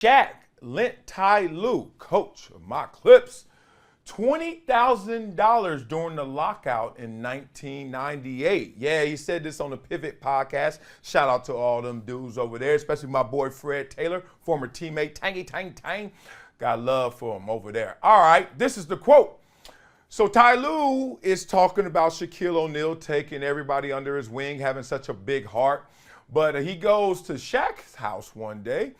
Shaq lent Tyronn Lue, coach of my Clips, $20,000 during the lockout in 1998. Yeah, he said this on the Pivot podcast. Shout out to all them dudes over there, especially my boy Fred Taylor, former teammate, Tang. Got love for him over there. All right, this is the quote. So Tyronn Lue is talking about Shaquille O'Neal taking everybody under his wing, having such a big heart. But he goes to Shaq's house one day,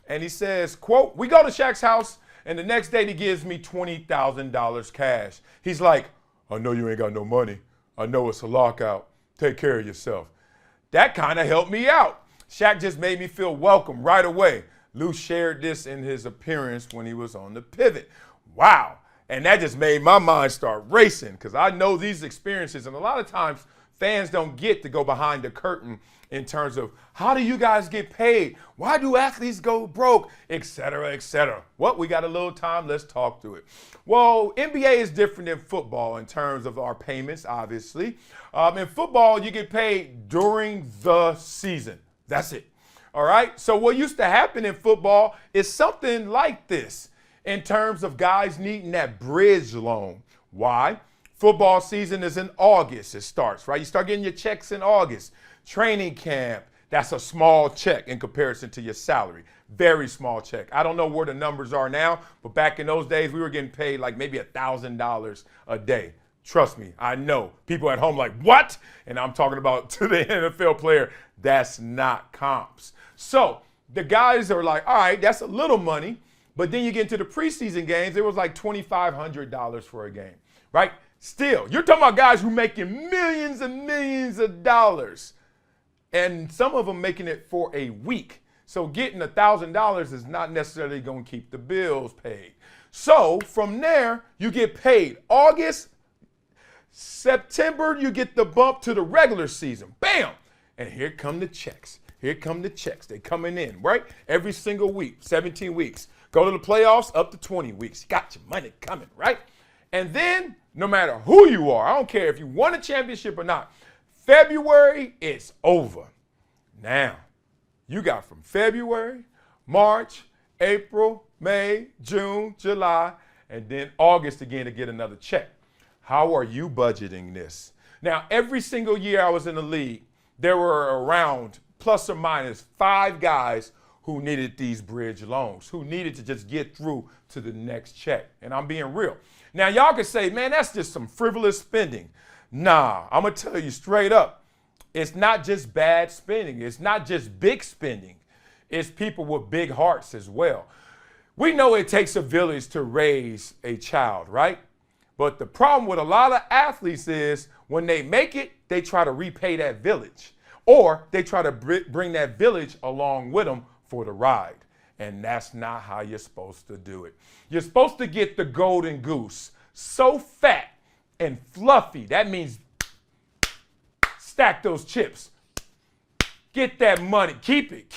and he says, quote, "We go to Shaq's house, and the next day he gives me $20,000 cash. He's like, I know you ain't got no money. I know it's a lockout. Take care of yourself." That kind of helped me out. Shaq just made me feel welcome right away. Lue shared this in his appearance when he was on the Pivot. Wow. And that just made my mind start racing because I know these experiences, and a lot of times fans don't get to go behind the curtain in terms of how do you guys get paid? Why do athletes go broke? Et cetera, et cetera. Well, we got a little time. Let's talk through it. Well, NBA is different than football in terms of our payments, obviously. In football, you get paid during the season. That's it. All right? So what used to happen in football is something like this in terms of guys needing that bridge loan. Why? Football season is in August. It starts, right? You start getting your checks in August. Training camp, that's a small check in comparison to your salary. Very small check. I don't know where the numbers are now, but back in those days, we were getting paid like maybe $1,000 a day. Trust me, I know. People at home like, what? And I'm talking about to the NFL player, that's not comps. So the guys are like, all right, that's a little money. But then you get into the preseason games, it was like $2,500 for a game, right? Still, you're talking about guys who making millions and millions of dollars. And some of them making it for a week. So getting $1,000 is not necessarily going to keep the bills paid. So from there, you get paid. August, September, you get the bump to the regular season. Bam! And here come the checks. Here come the checks. They coming in, right? Every single week, 17 weeks. Go to the playoffs, up to 20 weeks. You got your money coming, right? And then, no matter who you are, I don't care if you won a championship or not, February, it's over. Now, you got from February, March, April, May, June, July, and then August again to get another check. How are you budgeting this? Now, every single year I was in the league, there were around plus or minus 5 guys who needed these bridge loans, who needed to just get through to the next check. And I'm being real. Now, y'all could say, man, that's just some frivolous spending. Nah, I'm going to tell you straight up. It's not just bad spending. It's not just big spending. It's people with big hearts as well. We know it takes a village to raise a child, right? But the problem with a lot of athletes is when they make it, they try to repay that village. Or they try to bring that village along with them for the ride. And that's not how you're supposed to do it. You're supposed to get the golden goose so fat and fluffy. That means stack those chips. Get that money. Keep it.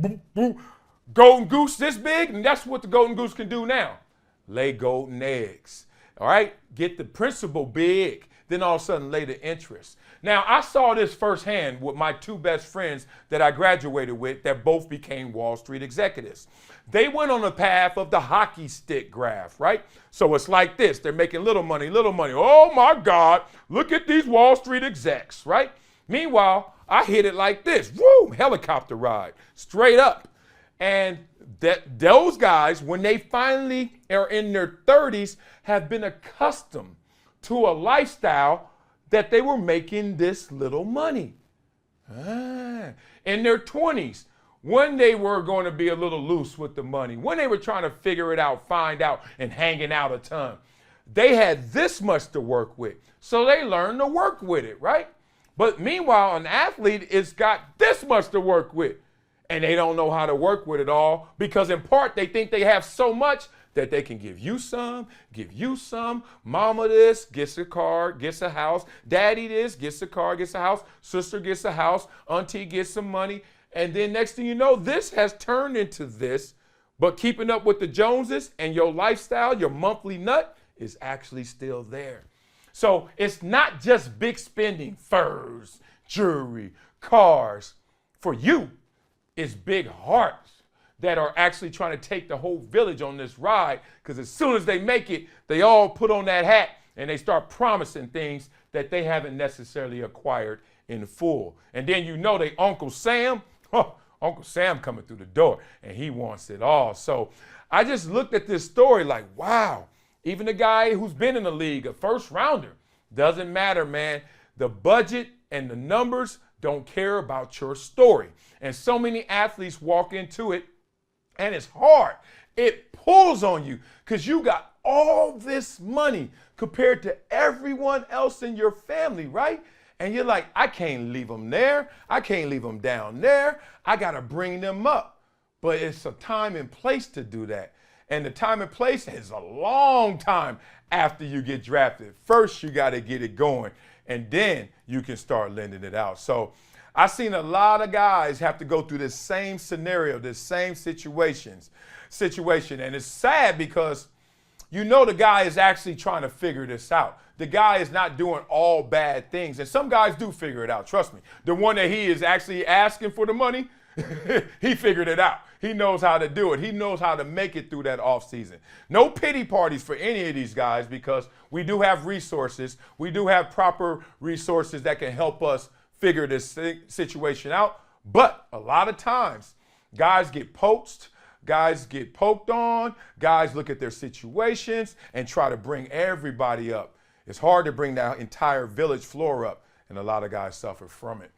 Boop, boop. Golden goose this big, and that's what the golden goose can do now. Lay golden eggs. All right? Get the principal big. Then all of a sudden lay the interest. Now, I saw this firsthand with my 2 best friends that I graduated with that both became Wall Street executives. They went on the path of the hockey stick graph, right? So it's like this. They're making little money. Oh, my God. Look at these Wall Street execs, right? Meanwhile, I hit it like this. Woo! Helicopter ride. Straight up. And those guys, when they finally are in their 30s, have been accustomed to a lifestyle that they were making this little money. In their 20s, when they were going to be a little loose with the money, when they were trying to figure it out, find out, and hanging out a ton, they had this much to work with. So they learned to work with it, right? But meanwhile, an athlete has got this much to work with, and they don't know how to work with it all because in part they think they have so much that they can give you some, mama this, gets a car, gets a house, daddy this, gets a car, gets a house, sister gets a house, auntie gets some money, and then next thing you know, this has turned into this, but keeping up with the Joneses and your lifestyle, your monthly nut, is actually still there. So it's not just big spending, furs, jewelry, cars. For you, it's big hearts. that are actually trying to take the whole village on this ride, because as soon as they make it, they all put on that hat and they start promising things that they haven't necessarily acquired in full. And then you know they Uncle Sam, Uncle Sam coming through the door, and he wants it all. So I just looked at this story like, wow, even a guy who's been in the league, a first rounder, doesn't matter, man. The budget and the numbers don't care about your story. And so many athletes walk into it, and it's hard. It pulls on you because you got all this money compared to everyone else in your family, right? And you're like, I can't leave them there. I can't leave them down there. I got to bring them up. But it's a time and place to do that. And the time and place is a long time after you get drafted. First, you got to get it going, and then you can start lending it out. So I've seen a lot of guys have to go through this same scenario, this same situation. And it's sad because you know the guy is actually trying to figure this out. The guy is not doing all bad things. And some guys do figure it out, trust me. The one that he is actually asking for the money, he figured it out. He knows how to do it. He knows how to make it through that offseason. No pity parties for any of these guys, because we do have resources. We do have proper resources that can help us figure this situation out. But a lot of times, guys get poached. Guys get poked on. Guys look at their situations and try to bring everybody up. It's hard to bring that entire village floor up, and a lot of guys suffer from it.